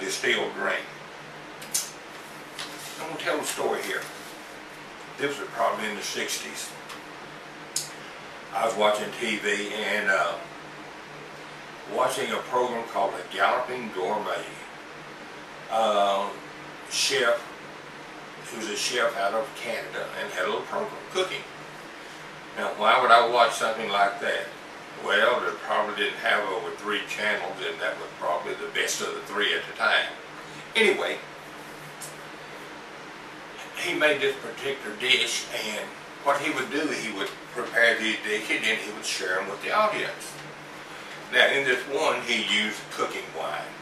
distilled drink. I'm going to tell a story here. This was probably in the 60s. I was watching TV and watching a program called The Galloping Gourmet. Chef, he was a chef out of Canada and had a little program, cooking. Now, why would I watch something like that? Well, they probably didn't have over 3 channels, and that was probably the best of the 3 at the time. Anyway, he made this particular dish, and what he would do, he would prepare these dishes and he would share them with the audience. Now, in this one, he used cooking wine,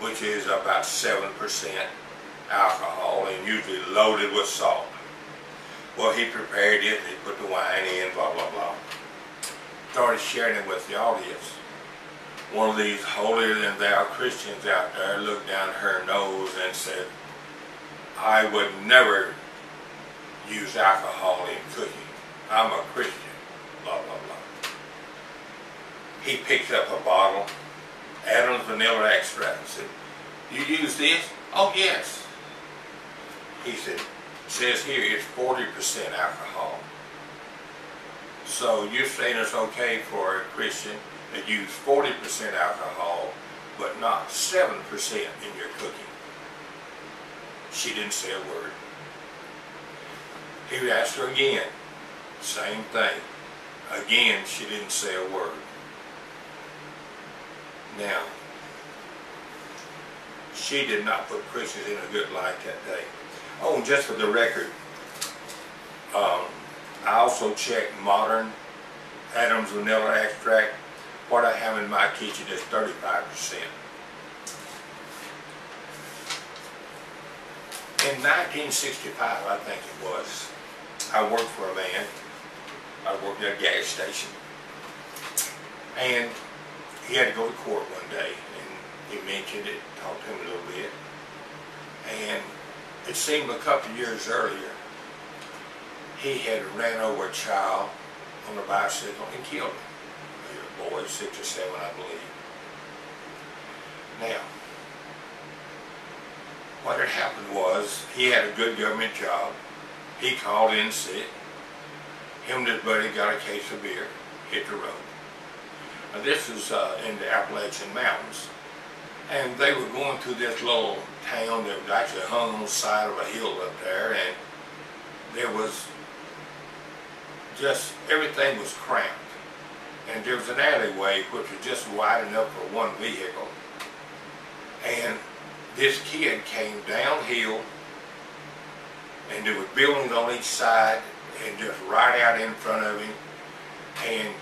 which is about 7% alcohol and usually loaded with salt. Well, he prepared it, he put the wine in, blah, blah, blah. Started sharing it with the audience. One of these holier-than-thou Christians out there looked down her nose and said, I would never use alcohol in cooking. I'm a Christian, blah, blah, blah. He picked up a bottle, Adam's vanilla extract, and said, you use this? Oh, yes. He said, it says here it's 40% alcohol. So you're saying it's okay for a Christian to use 40% alcohol, but not 7% in your cooking? She didn't say a word. He asked her again, same thing. Again, she didn't say a word. Now, she did not put Christians in a good light that day. Oh, and just for the record, I also checked modern Adam's vanilla extract. What I have in my kitchen is 35%. In 1965, I think it was, I worked for a man. I worked at a gas station. And he had to go to court one day, and he mentioned it, talked to him a little bit. And it seemed a couple of years earlier, he had ran over a child on a bicycle and killed him. A boy, 6 or 7, I believe. Now, what had happened was, he had a good government job. He called in sick. Him and his buddy got a case of beer, hit the road. Now this is in the Appalachian Mountains. And they were going through this little town that was actually hung on the side of a hill up there, and there was just, everything was cramped. And there was an alleyway which was just wide enough for one vehicle. And this kid came downhill, and there were buildings on each side, and just right out in front of him, and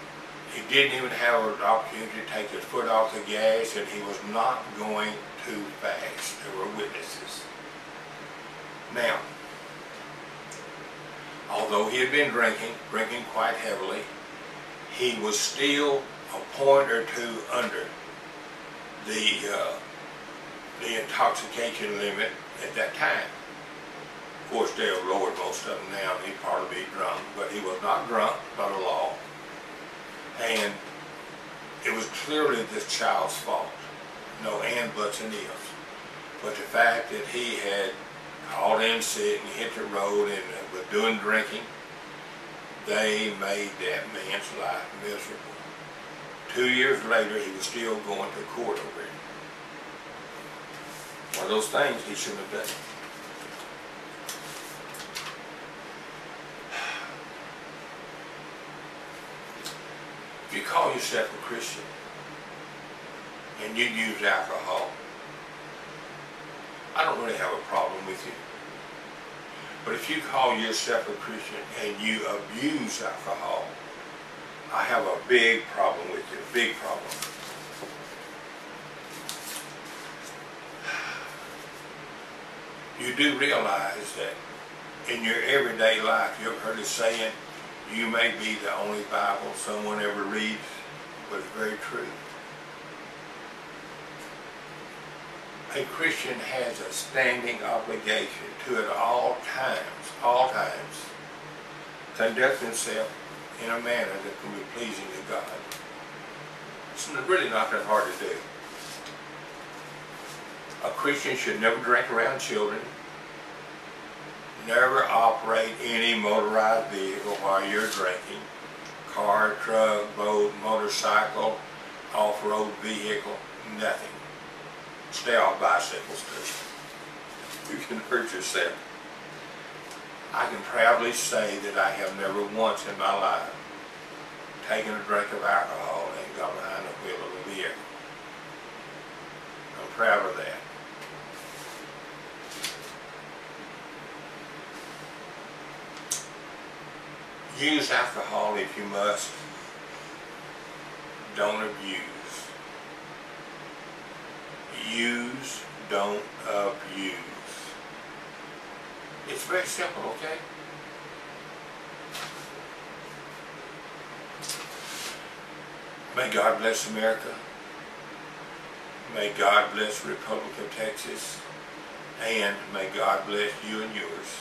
he didn't even have an opportunity to take his foot off the gas, and he was not going too fast. There were witnesses. Now, although he had been drinking quite heavily, he was still a point or two under the intoxication limit at that time. Of course, they've lowered most of them now, and he'd probably be drunk, but he was not drunk by the law. And it was clearly this child's fault. No and, buts, and ifs. But the fact that he had called in sick and hit the road and was doing drinking, they made that man's life miserable. 2 years later, he was still going to court over it. One of those things he shouldn't have done. If you call yourself a Christian and you use alcohol, I don't really have a problem with you. But if you call yourself a Christian and you abuse alcohol, I have a big problem with you, a big problem. You do realize that in your everyday life, you ever heard the saying, you may be the only Bible someone ever reads, but it's very true. A Christian has a standing obligation to at all times, conduct himself in a manner that can be pleasing to God. It's really not that hard to do. A Christian should never drink around children. Never operate any motorized vehicle while you're drinking. Car, truck, boat, motorcycle, off-road vehicle, nothing. Stay off bicycles too. You can hurt yourself. I can proudly say that I have never once in my life taken a drink of alcohol and got behind the wheel of a vehicle. I'm proud of that. Use alcohol if you must. Don't abuse. Use, don't abuse. It's very simple, okay? May God bless America. May God bless the Republic of Texas. And may God bless you and yours.